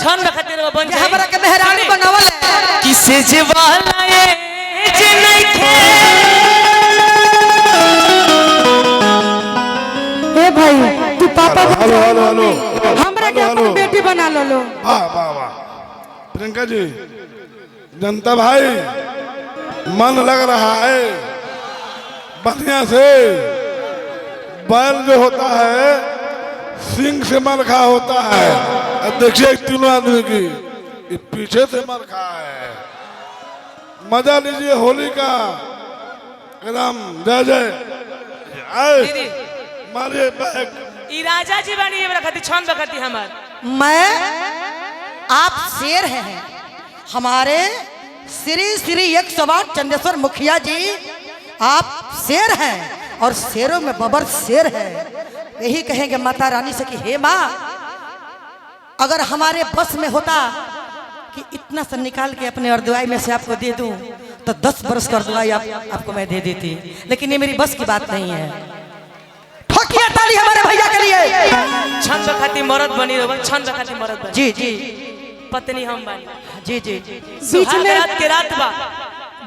छन खातिर बन जाए हमरा के मेहरानी बनावल है किसे जवाला ए जे नइखे ए भाई तू पापा हेलो हेलो हेलो हमरा के अपन बेटी बना लो वाह वाह वाह प्रियंका जी जनता भाई मन लग रहा है बढ़िया से बैल जो होता है सिंह से मर खा होता है। अब देखिए तीनों आदमी की ये पीछे से मर खा है। मजा लीजिए होली का एकदम जय जय आए मारे बैग ई राजा जी बानी हमरा खातिर छन बखती हमार मैं आप शेर हैं हमारे श्री श्री 108 चंदेश्वर मुखिया जी आप शेर हैं और शेरों में बबर शेर है। यही कहेंगे माता रानी से कि हे माँ अगर हमारे बस में होता कि इतना सा निकाल के अपने अर्दवाई में से आपको दे दूं तो 10 बरस का अर्दवाई आपको मैं दे देती, लेकिन ये मेरी बस की बात नहीं है। ठोकिए ताली हमारे भैया के लिए। छन बखती मरद बनी रहो छन बखती मरद बनी जी जी पत्नी हम बानी जी जी बीच में रात के रात बा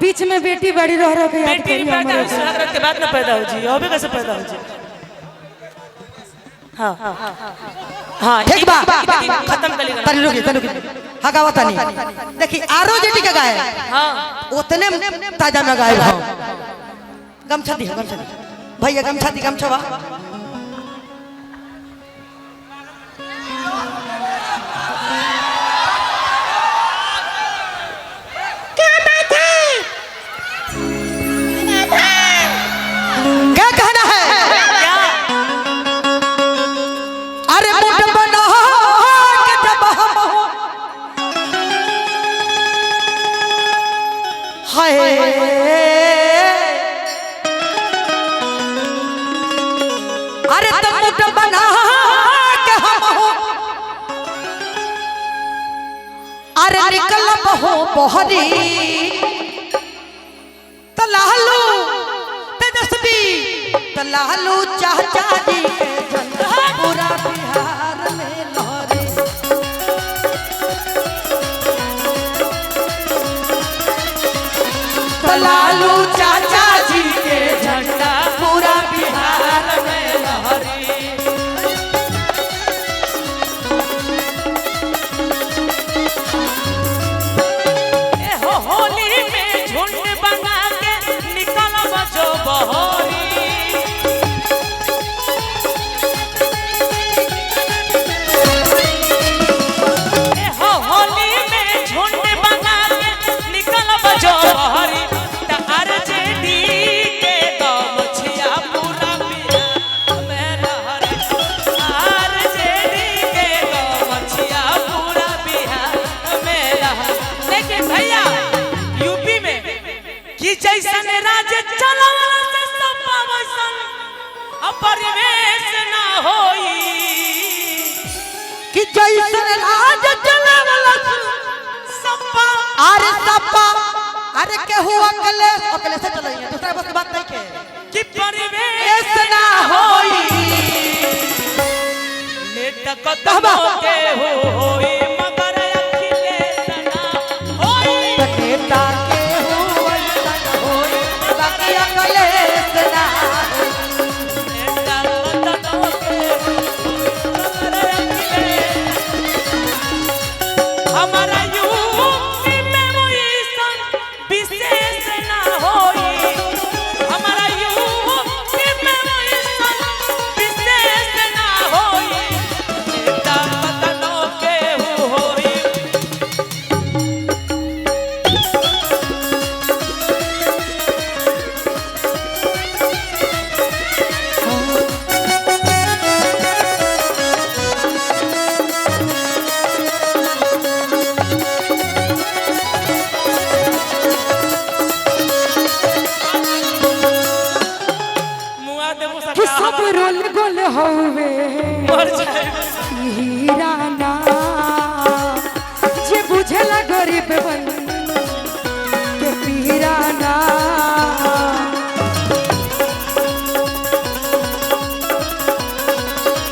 बीच में बेटी बड़ी रह के बेटी पैदा हो सुहाग रात के बाद में पैदा हो जी अबे कैसे पैदा हो जी हां हां ठीक बा खत्म कर ली तनी रुकी हां गावा तनी देखी आरो जेटी के गाय हां उतने ताजा में गाय हां गमछा दी भैया गमछा बा क्या कहना है क्या अरे मुठ बना के जब हम हाय अरे तुम मुठ बना के हम हो अरे निकल बहो बहरी तलालू तेजस्वी तलालू चाचा जी के झंडा पूरा बिहार में लहरे तलालू चाचा जी के झंडा पूरा बिहार में लहरे ए हो होली में झुंड बना के निकल बजो बहोरी ए हो होली में झुंड बना के निकल बजो बहोरी त आरजेडी के गमछिया पूरा बिहार में लहरे आरजेडी के गमछिया पूरा बिहार में लहरे लेकिन भैया यूपी में कि जैसन राज चलावला से सपा वैसन परिवेश ना होई कि जैसन राज चलावला सपा अरे सपा अरे केहू अकेले से चलाइए दूसरा बस की बात नहीं के कि परिवेश ऐसा ना होई नेता कदमों के होई मगर अखिलेश ना होई नेता केहू ऐसा होई बाकी अकेले से ना नेता कदमों के होई मगर अखिलेश हमारा यूपी में वही सन विशेष ना होई हमारा यूपी में वही सन विशेष ना होई नेता कदमों के होई मुआ देबो कि सका सब रोल गोल होवे मर जाए हीराना जे बुझेला गरीब बन के पीराना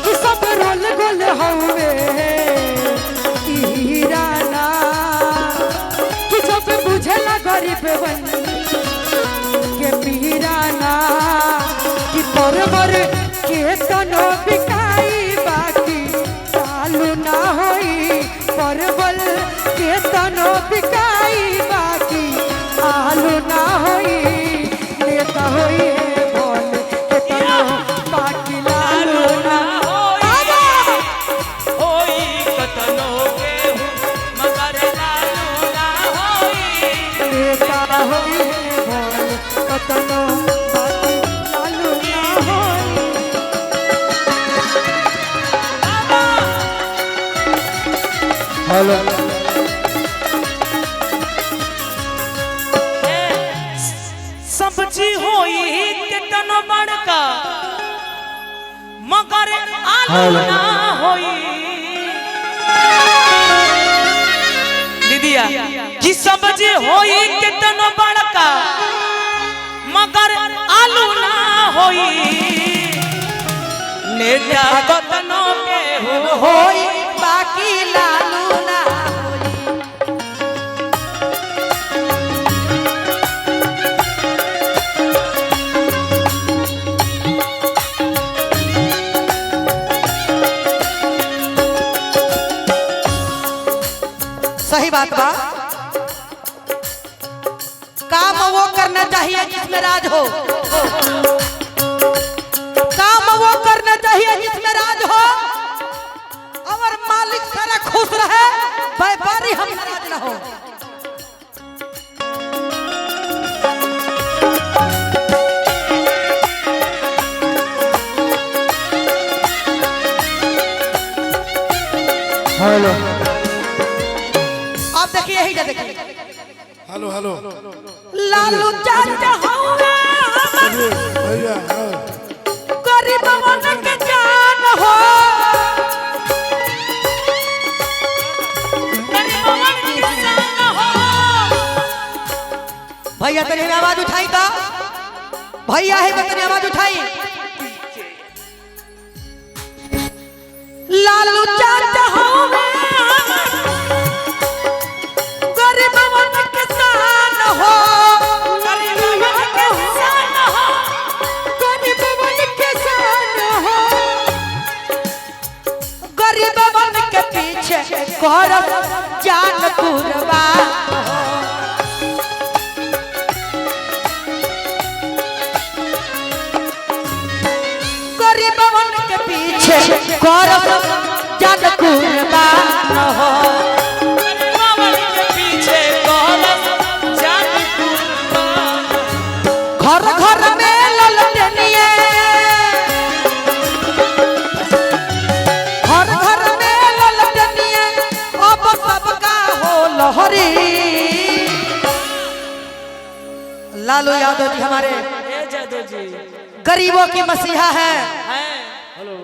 कि सब रोल गोल होवे गरीब बन के पीराना कि परवर के तनो बिकाई बाकी चालू ना होई परवल के तनो बिकाई बाकी आलू ना होई नेता होई बोल के तनो बाकी लालू ना होई कतनो केहू मगर लालू ना होई नेता होई बोल कतनो बाकी लालू ना होई हेलो सब्जी होई कितनो बड़का मगर आलू ना होई दीदिया कि सब्जी होई कितनो बड़का मगर आलू ना होई नेता कतनो केहू होई बाकी लालू ना होई। सही बात बा। काम वो करना चाहिए जिसमें राज हो, काम वो करना चाहिए जिसमें राज हो और मालिक सारा खुश रहे, व्यापारी हम नाराज ना हो। हेलो आप देखिए यही जा देखिए हेलो हेलो लालू चाचा हौवे भैया हाँ। गरीबवन के जान हो, गरीबवन किसान हो भैया तनी आवाज उठाई तो भैया है तो तनी आवाज उठाई। लालू चाचा हौवे गरीबवन के जान हो, गरीबवन किसान हो गरीबवन के जान हो, गरीबवन के पीछे करब जान कुर्बान हो। गरीबवन के पीछे करब जान कुर्बान हो। गरीबवन के पीछे करब जान कुर्बान घर घर में ललटनिए, घर घर में ललटनिए अब सबका हो लहरी। लालू यादव जी हमारे ए जादव जी गरीबों की मसीहा है। हैं हेलो